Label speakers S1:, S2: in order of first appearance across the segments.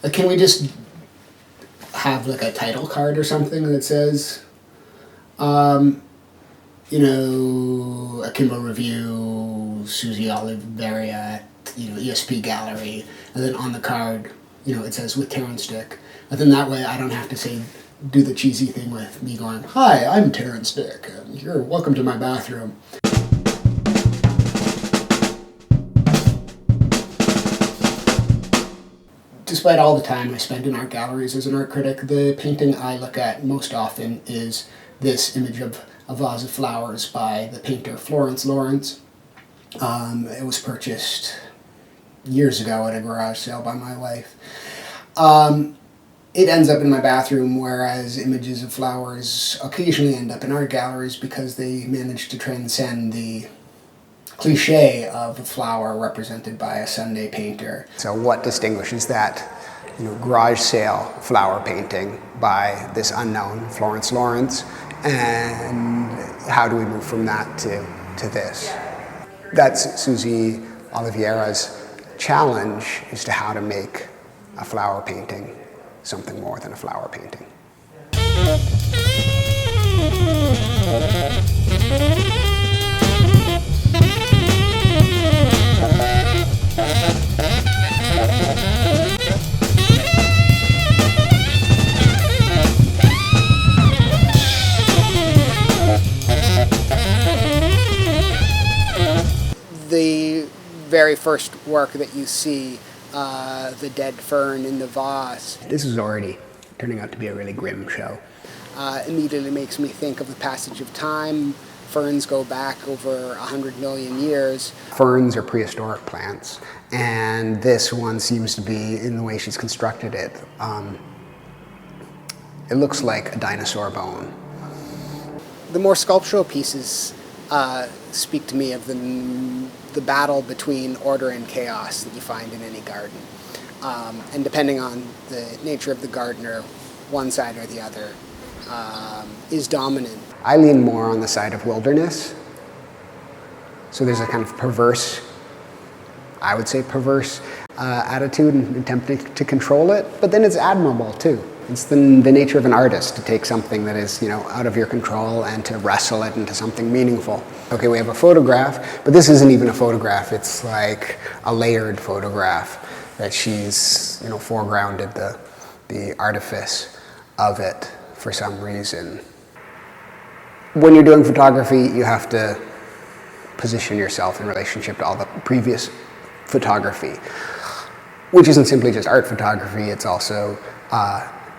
S1: Can we just have like a title card or something that says, a Kimbo review, Suzy Oliveira at, ESP Gallery, and then on the card, it says with Terrence Dick. And then that way I don't have to do the cheesy thing with me going, "Hi, I'm Terrence Dick, and you're welcome to my bathroom." Despite all the time I spend in art galleries as an art critic, the painting I look at most often is this image of a vase of flowers by the painter Florence Lawrence. It was purchased years ago at a garage sale by my wife. It ends up in my bathroom, whereas images of flowers occasionally end up in art galleries because they manage to transcend the cliche of a flower represented by a Sunday painter.
S2: So what distinguishes that garage sale flower painting by this unknown Florence Lawrence, and how do we move from that to this? That's Suzy Oliveira's challenge as to how to make a flower painting something more than a flower painting.
S3: The very first work that you see, the dead fern in the vase.
S2: This is already turning out to be a really grim show.
S3: Immediately makes me think of the passage of time. Ferns go back over 100 million years.
S2: Ferns are prehistoric plants, and this one seems to be, in the way she's constructed it, it looks like a dinosaur bone.
S3: The more sculptural pieces speak to me of the battle between order and chaos that you find in any garden. And depending on the nature of the gardener, one side or the other is dominant.
S2: I lean more on the side of wilderness. So there's a kind of perverse, I would say perverse, attitude in attempting to control it, but then it's admirable too. It's the nature of an artist to take something that is, out of your control and to wrestle it into something meaningful. Okay, we have a photograph, but this isn't even a photograph. It's like a layered photograph that she's, foregrounded the artifice of it for some reason. When you're doing photography, you have to position yourself in relationship to all the previous photography, which isn't simply just art photography, it's also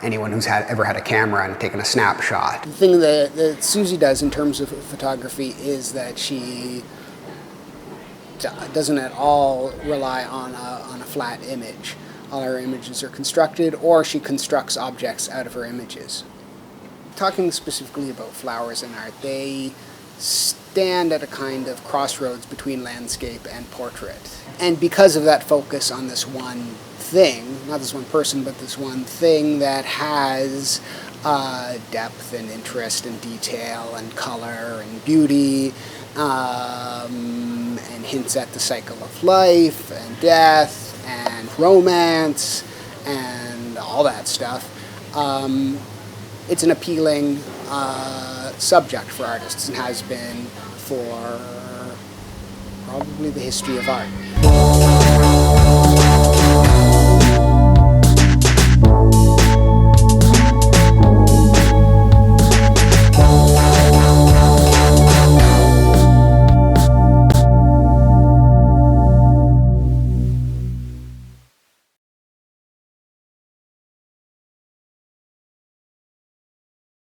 S2: anyone who's ever had a camera and taken a snapshot.
S3: The thing that Suzy does in terms of photography is that she doesn't at all rely on a flat image. All her images are constructed, or she constructs objects out of her images. Talking specifically about flowers in art, they stand at a kind of crossroads between landscape and portrait. And because of that focus on this one thing, not this one person, but this one thing that has depth and interest and detail and color and beauty, and hints at the cycle of life and death and romance and all that stuff, it's an appealing subject for artists and has been for probably the history of art.